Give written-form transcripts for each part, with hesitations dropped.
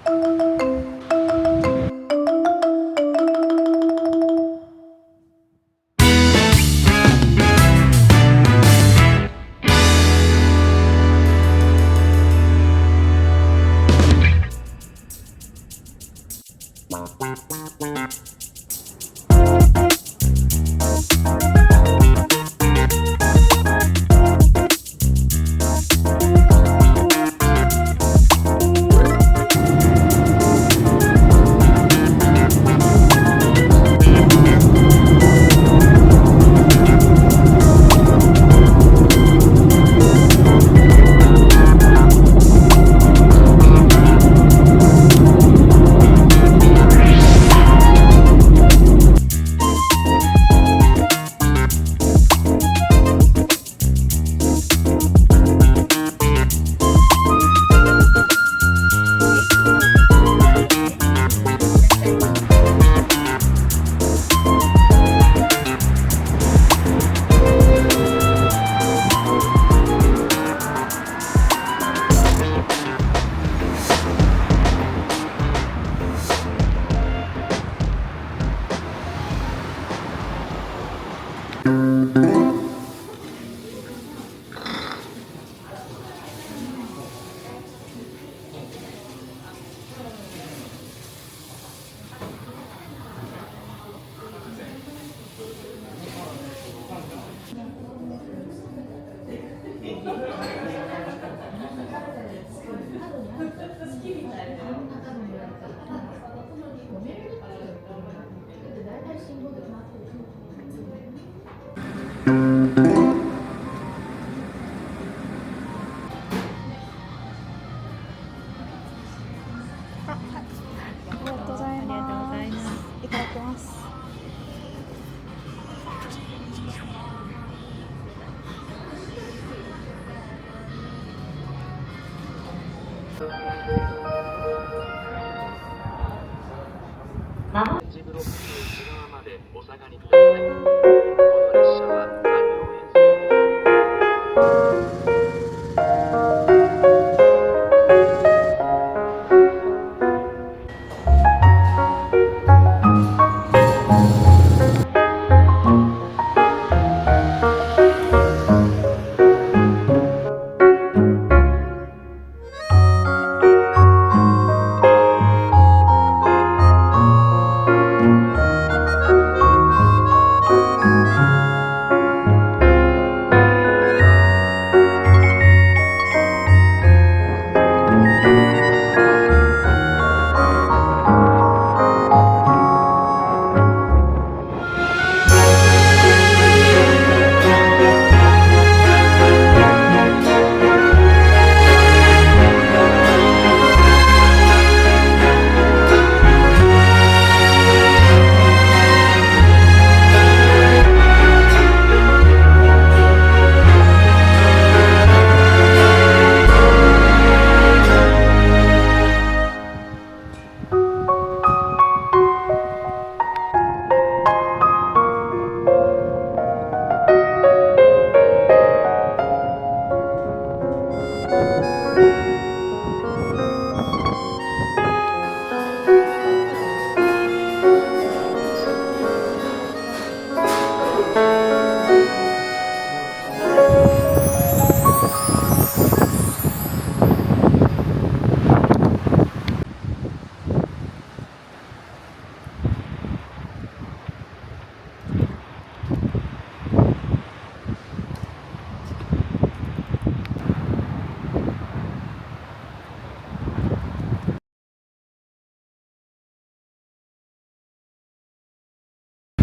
ありがとうございます。いただきます。G ブロックの内側までお下がりください。この列車は3両編成です。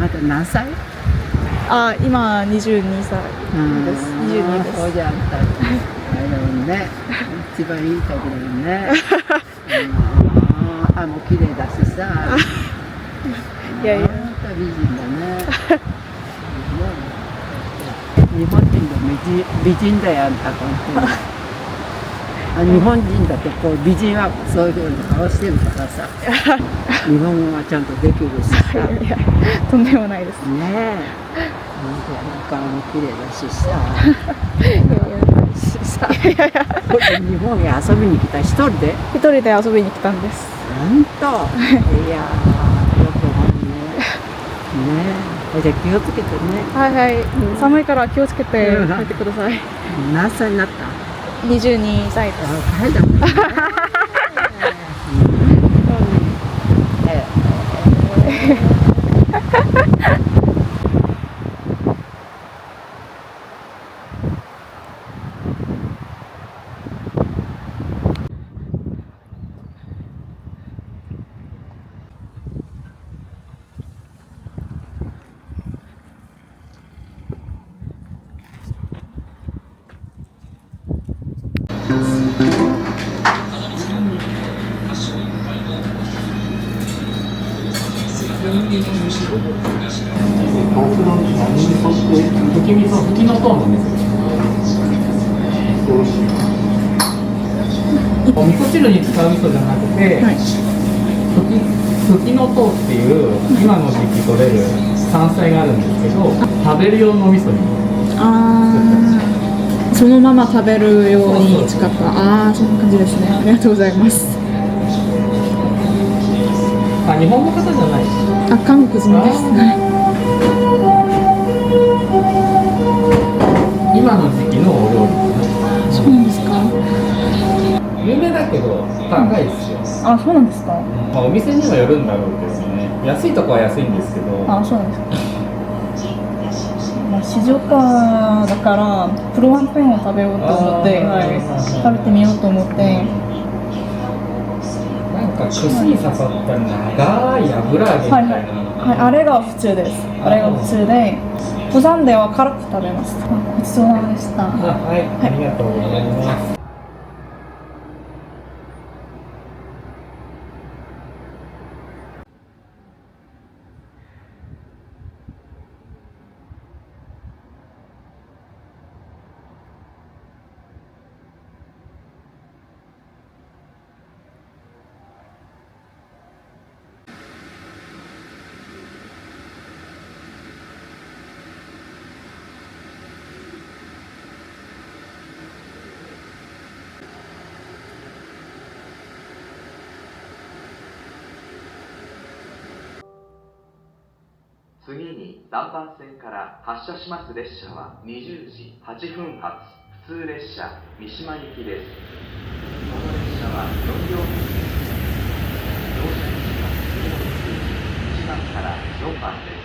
まだ何歳？あ、今22歳です。22です。そうじゃんた。あれだもんね。一番いい時だよね。歯も綺麗だしさ。いやいや。美人だね。日本人の美人だよあんた本当に。日本人だとこう美人はそういうふうに顔してるからさ、日本語はちゃんとできるしさ。いや、とんでもないです。ねえ、顔も綺麗だしさ。これ日本へ遊びに来た一人で？一人で遊びに来たんです。本当。いやー、よく思うね。ねえ、じゃあ気をつけてね。はいはい、寒いから気をつけて帰ってください。何歳になった？ 22歳です。若いだもんね。吹き味噌、吹きのとうの味噌。お味噌汁に使う味噌じゃなくて、吹きのとうっていう今の時期取れる山菜があるんですけど、食べる用の味噌に。そのまま食べるように使った。そんな感じですね。ありがとうございます。日本の方じゃない。韓国人です。今の時期のお料理ですね。そうなんですか。有名だけど高いですよ。そうなんですか。お店にもよるんだろうけどね。安いとこは安いんですけど。そうなんですか。静岡だからプロワンペンを食べようと思って、食べてみようと思って。なんか串に刺さった長い油揚げみたいな。あれが普通です。あれが普通で、釜山では辛く食べます。ごちそうさまでした。はい、ありがとうございます。次に南蛮線から発車します列車は20時8分発普通列車三島行きです。この列車は4両編です。乗車位置は次の1番から4番です。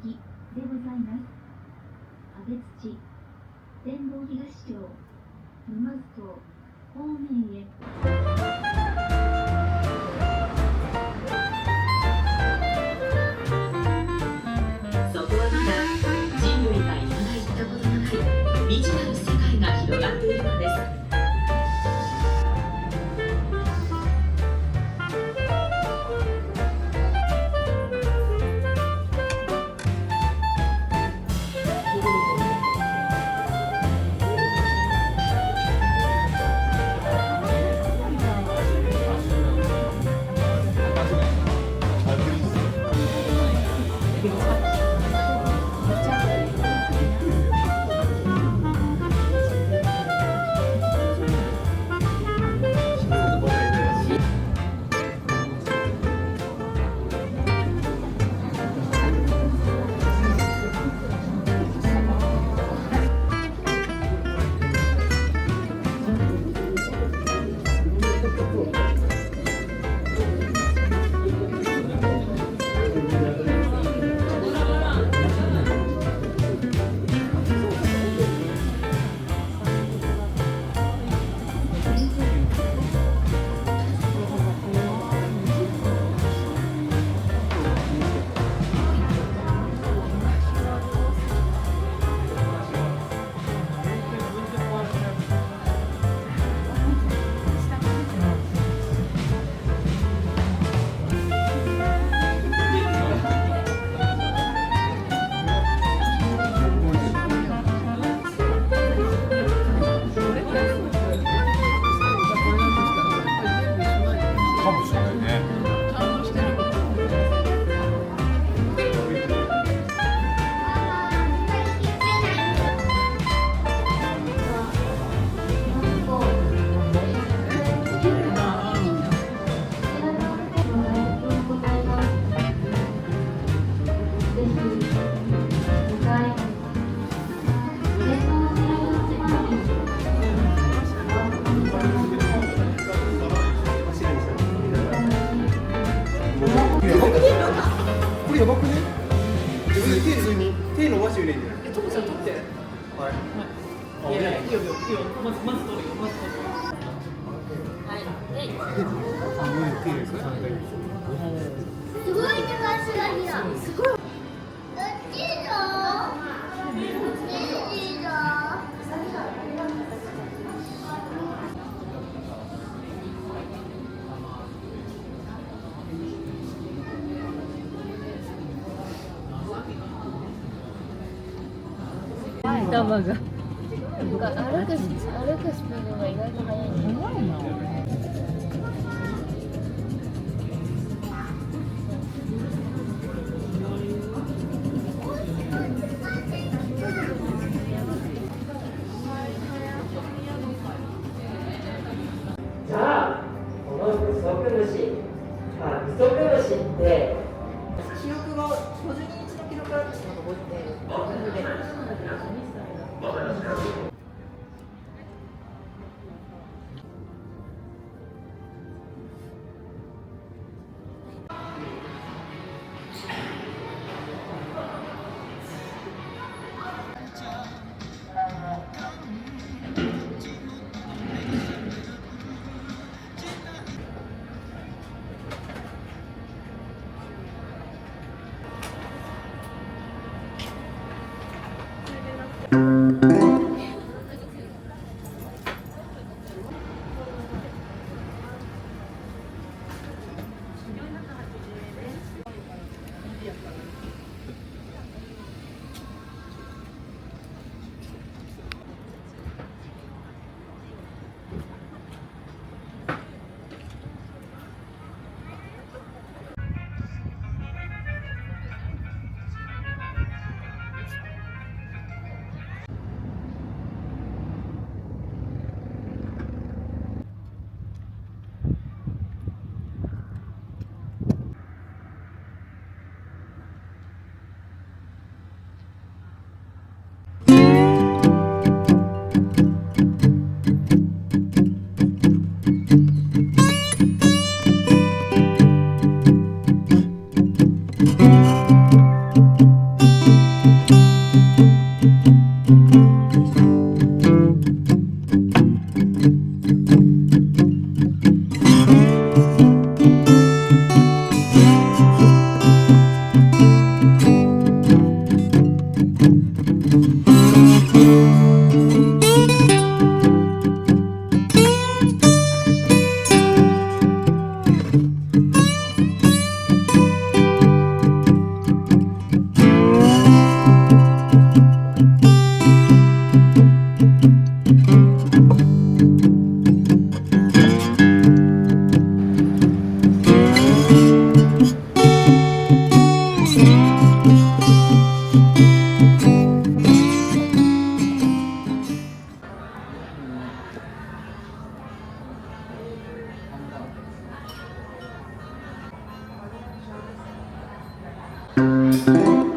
駅でございます。阿部土、天童東町、沼津港方面へ。そこはまだ人類が今まで行ったことのない未知なる世界が広がっているのです。これやばくね？普通に手伸ばしてみれんじゃない？トモちゃん撮って。はい。いやいいよいいよいいよ。まず撮るよまず撮るよ。すごい手がしがりだ。すごい。どっちだ？どっちだ？頭が。歩くスピードが意外と速いね。じゃあ、この不足虫、不足虫って、記録が52日の記録があってその後50で。ます。